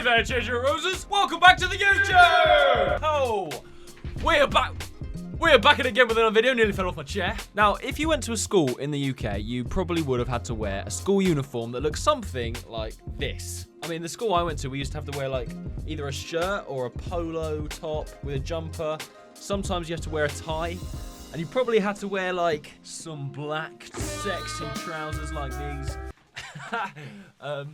Hi there, Treasure Roses. Welcome back to the YouTube. Oh, we're back. We're back at it again with another video. Nearly fell off my chair. Now, if you went to a school in the UK, you probably would have had to wear a school uniform that looks something like this. I mean, the school I went to, we used to have to wear like either a shirt or a polo top with a jumper. Sometimes you have to wear a tie. And you probably had to wear like some black, sexy trousers like these.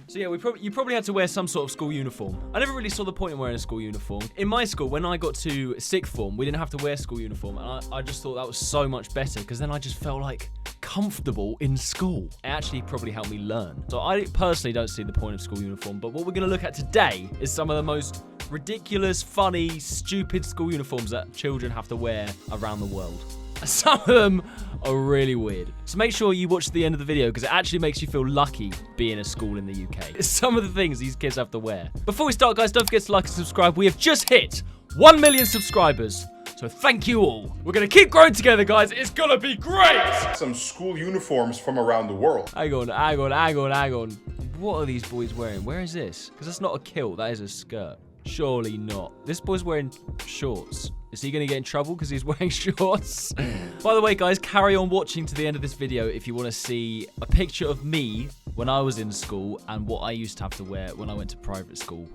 So yeah, you probably had to wear some sort of school uniform. I never really saw the point in wearing a school uniform. In my school, when I got to sixth form, we didn't have to wear school uniform, and I just thought that was so much better because then I just felt like comfortable in school. It actually probably helped me learn. So I personally don't see the point of school uniform, but what we're gonna look at today is some of the most ridiculous, funny, stupid school uniforms that children have to wear around the world. Some of them are really weird. So make sure you watch the end of the video because it actually makes you feel lucky being a school in the UK. Some of the things these kids have to wear. Before we start, guys, don't forget to like and subscribe. We have just hit 1 million subscribers. So thank you all. We're going to keep growing together, guys. It's going to be great. Some school uniforms from around the world. Hang on. What are these boys wearing? Where is this? Because that's not a kilt. That is a skirt. Surely not. This boy's wearing shorts. Is he going to get in trouble because he's wearing shorts? By the way, guys, carry on watching to the end of this video if you want to see a picture of me when I was in school and what I used to have to wear when I went to private school.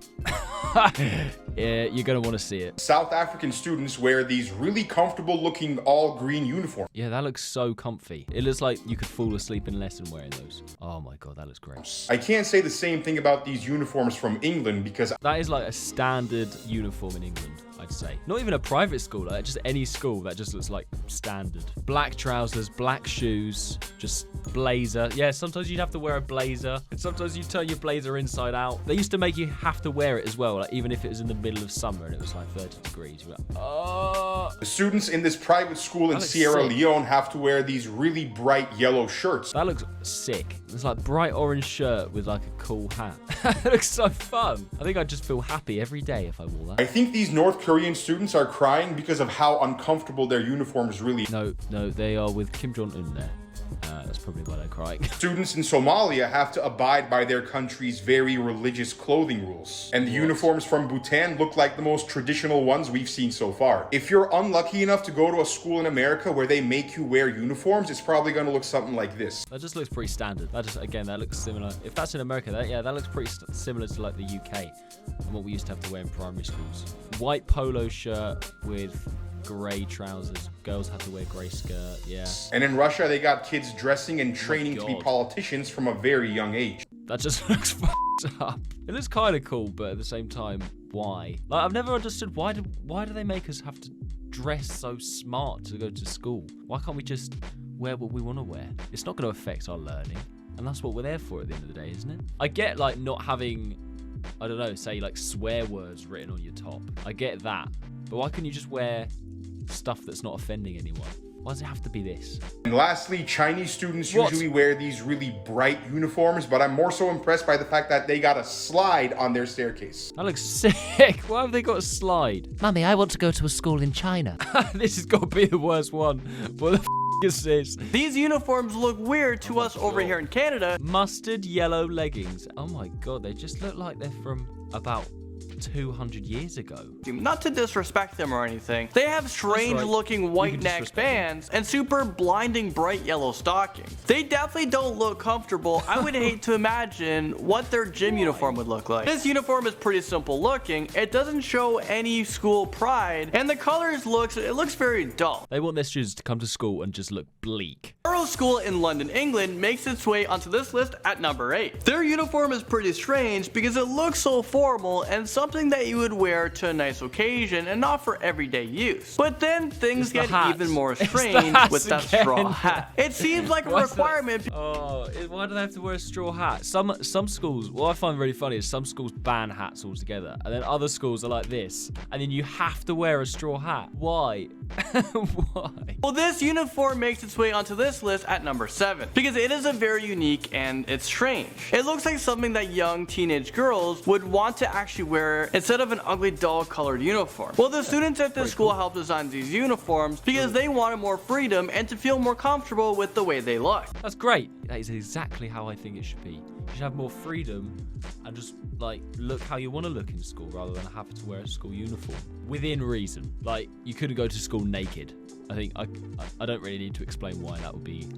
Yeah, you're going to want to see it. South African students wear these really comfortable looking all green uniforms. Yeah, that looks so comfy. It looks like you could fall asleep in lesson wearing those. Oh my God, that looks great. I can't say the same thing about these uniforms from England because that is like a standard uniform in England, I'd say. Not even a private school, like just any school that just looks like standard. Black trousers, black shoes, just blazer. Yeah, sometimes you'd have to wear a blazer. And sometimes you turn your blazer inside out. They used to make you have to wear it as well, like even if it was in the middle of summer and it was like 30 degrees. You're like, oh. The students in this private school in Sierra Leone have to wear these really bright yellow shirts. That looks sick. It's like bright orange shirt with like a cool hat. That looks so fun. I think I'd just feel happy every day if I wore that. I think these North Korean students are crying because of how uncomfortable their uniforms really. No, they are with Kim Jong-un there. That's probably why they're crying. Students in Somalia have to abide by their country's very religious clothing rules. And the uniforms from Bhutan look like the most traditional ones we've seen so far. If you're unlucky enough to go to a school in America where they make you wear uniforms, it's probably going to look something like this. That just looks pretty standard. That looks similar. If that's in America, that looks pretty similar to like the UK and what we used to have to wear in primary schools. White polo shirt with grey trousers. Girls have to wear grey skirt, yeah. And in Russia, they got kids dressing and training to be politicians from a very young age. That just looks fucked up. It looks kind of cool, but at the same time, why? Like, I've never understood why do they make us have to dress so smart to go to school? Why can't we just wear what we want to wear? It's not going to affect our learning, and that's what we're there for at the end of the day, isn't it? I get like not having, I don't know, say like swear words written on your top. I get that, but why couldn't you just wear stuff that's not offending anyone? Why does it have to be this? And lastly, Chinese students usually wear these really bright uniforms, but I'm more so impressed by the fact that they got a slide on their staircase. That looks sick. Why have they got a slide? Mummy, I want to go to a school in China. This has got to be the worst one. What the is this? These uniforms look weird to us over here in Canada. Mustard yellow leggings. Oh my God, they just look like they're from about 200 years ago. Not to disrespect them or anything, they have strange looking white neck bands and super blinding bright yellow stockings. They definitely don't look comfortable. I would hate to imagine what their gym uniform would look like. This uniform is pretty simple looking. It doesn't show any school pride, and the colors looks very dull. They want their students to come to school and just look bleak. Borough School in London, England makes its way onto this list at number 8. Their uniform is pretty strange because it looks so formal and something that you would wear to a nice occasion and not for everyday use. But then things get even more strange with that straw hat. It seems like a requirement. Oh, why do they have to wear a straw hat? Some schools, what I find really funny is some schools ban hats altogether, and then other schools are like this, and then you have to wear a straw hat. Why? Why? Well, this uniform makes its way onto this list at number 7 because it is a very unique and it's strange. It looks like something that young teenage girls would want to actually wear instead of an ugly dull colored uniform. Well, the students at this school helped design these uniforms because they wanted more freedom and to feel more comfortable with the way they look. That's great. That is exactly how I think it should be. You should have more freedom and just like look how you want to look in school rather than having to wear a school uniform within reason. Like you couldn't go to school naked. I think I don't really need to explain why that would be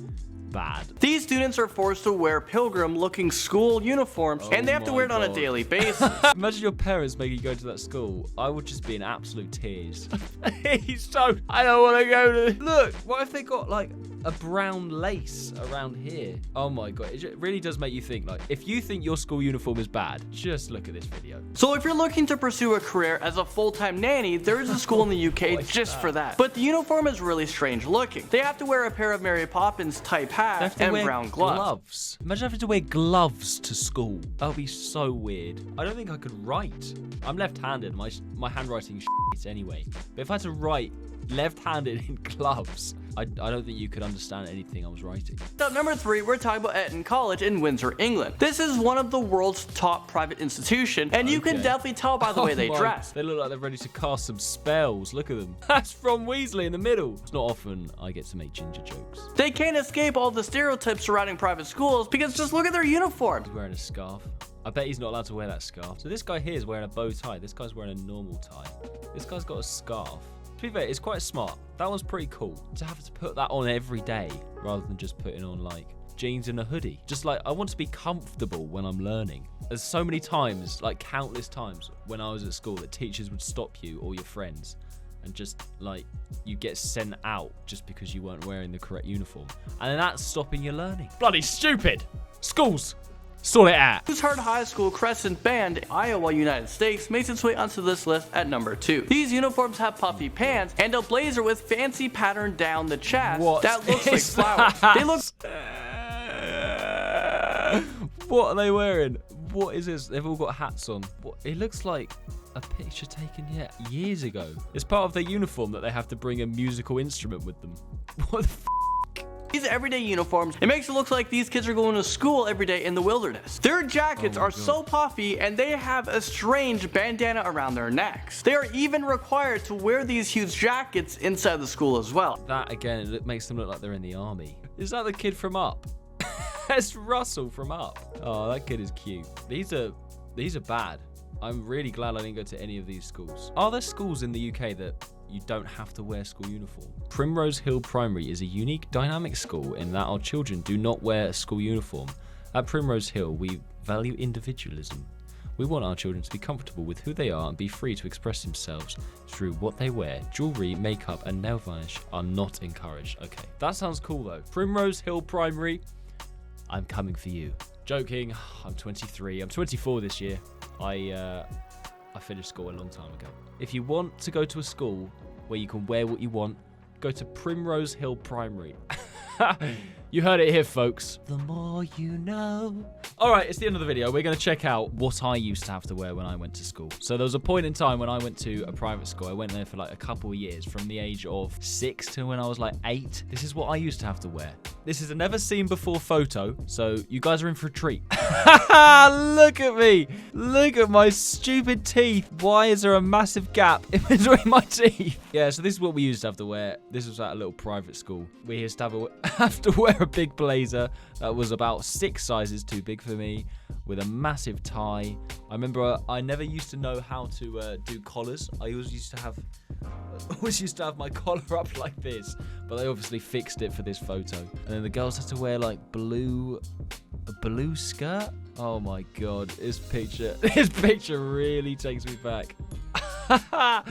bad. These students are forced to wear pilgrim-looking school uniforms, and they have to wear it on a daily basis. Imagine your parents making you go to that school. I would just be in absolute tears. I don't want to go to. Look, what if they got like a brown lace around here? Oh my god, it really does make you think. Like, if you think your school uniform is bad, just look at this video. So if you're looking to pursue a career as a full-time nanny, there is a school in the UK just for that. But the uniform is really strange looking. They have to wear a pair of Mary Poppins type hat and brown gloves. Imagine having to wear gloves to school. That would be so weird. I don't think I could write. I'm left-handed. My handwriting's shit anyway. But if I had to write left-handed in gloves, I don't think you could understand anything I was writing. So number 3, we're talking about Eton College in Windsor, England. This is one of the world's top private institutions, and you can definitely tell by the way they dress. They look like they're ready to cast some spells. Look at them. That's from Weasley in the middle. It's not often I get to make ginger jokes. They can't escape all the stereotypes surrounding private schools because just look at their uniform. He's wearing a scarf. I bet he's not allowed to wear that scarf. So this guy here is wearing a bow tie. This guy's wearing a normal tie. This guy's got a scarf. To be fair, it's quite smart. That one's pretty cool. To have to put that on every day rather than just putting on like jeans and a hoodie. Just like, I want to be comfortable when I'm learning. There's so many times, like countless times when I was at school that teachers would stop you or your friends and just like you get sent out just because you weren't wearing the correct uniform. And then that's stopping your learning. Bloody stupid. Schools. Sort it out. Hard High School Crescent Band, Iowa, United States, makes its way onto this list at number 2. These uniforms have puffy pants and a blazer with fancy pattern down the chest that looks like flowers. They look. What are they wearing? What is this? They've all got hats on. What? It looks like a picture taken years ago. It's part of their uniform that they have to bring a musical instrument with them. What the f? These everyday uniforms, it makes it look like these kids are going to school every day in the wilderness. Their jackets are so puffy and they have a strange bandana around their necks. They are even required to wear these huge jackets inside the school as well. That again, it makes them look like they're in the army. Is that the kid from Up? That's Russell from Up. Oh, that kid is cute. These are bad. I'm really glad I didn't go to any of these schools. Are there schools in the UK that you don't have to wear school uniform? Primrose Hill Primary is a unique, dynamic school in that our children do not wear a school uniform. At Primrose Hill, we value individualism. We want our children to be comfortable with who they are and be free to express themselves through what they wear. Jewelry, makeup, and nail varnish are not encouraged. Okay, that sounds cool though. Primrose Hill Primary, I'm coming for you. Joking, I'm 23. I'm 24 this year. I finished school a long time ago. If you want to go to a school where you can wear what you want, go to Primrose Hill Primary. You heard it here, folks. The more you know. All right, it's the end of the video. We're going to check out what I used to have to wear when I went to school. So there was a point in time when I went to a private school. I went there for like a couple of years, from the age of 6 to when I was like 8. This is what I used to have to wear. This is a never seen before photo, so you guys are in for a treat. Look at me. Look at my stupid teeth. Why is there a massive gap in between my teeth? Yeah, so this is what we used to have to wear. This was at a little private school. We used to have to wear a big blazer that was about 6 sizes too big for me, with a massive tie. I remember I never used to know how to do collars. I always used to have my collar up like this, but they obviously fixed it for this photo. And then the girls had to wear like a blue skirt. Oh my god, this picture really takes me back. I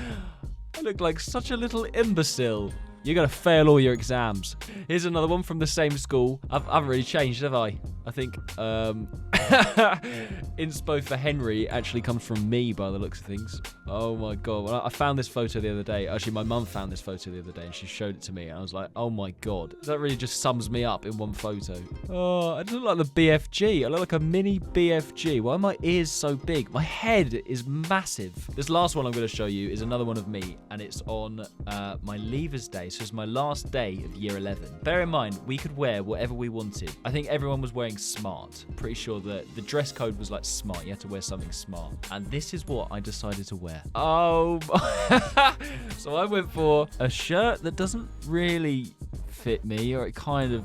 look like such a little imbecile. You're going to fail all your exams. Here's another one from the same school. I haven't really changed, have I? I think inspo for Henry actually comes from me by the looks of things. Oh my god. Well, I found this photo the other day. Actually, my mum found this photo the other day and she showed it to me. And I was like, oh my god. That really just sums me up in one photo. Oh, I just look like the BFG. I look like a mini BFG. Why are my ears so big? My head is massive. This last one I'm going to show you is another one of me. And it's on my leavers day. So it's my last day of year 11. Bear in mind, we could wear whatever we wanted. I think everyone was wearing smart. Pretty sure that the dress code was like smart. You had to wear something smart. And this is what I decided to wear. Oh, so I went for a shirt that doesn't really fit me, or it kind of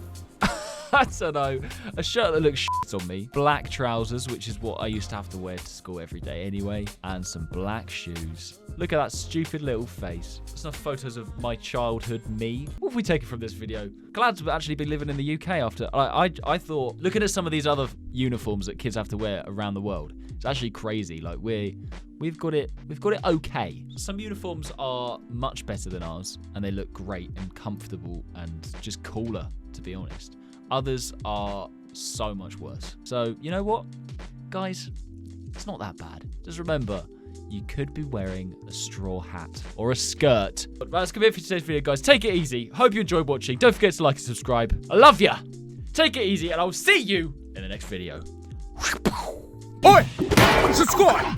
I don't know. A shirt that looks shit on me. Black trousers, which is what I used to have to wear to school every day anyway. And some black shoes. Look at that stupid little face. There's enough photos of my childhood me. What have we taken from this video? Glad to actually be living in the UK after. I thought, looking at some of these other uniforms that kids have to wear around the world, it's actually crazy. Like we've got it okay. Some uniforms are much better than ours, and they look great and comfortable and just cooler, to be honest. Others are so much worse. So you know what, guys, it's not that bad. Just remember, you could be wearing a straw hat or a skirt. But that's gonna be it for today's video, guys. Take it easy. Hope you enjoyed watching. Don't forget to like and subscribe. I love ya. Take it easy, and I'll see you in the next video. Oi! Subscribe!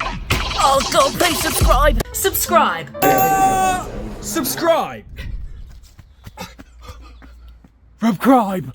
Oh God, please subscribe! Subscribe! Subscribe! Subscribe!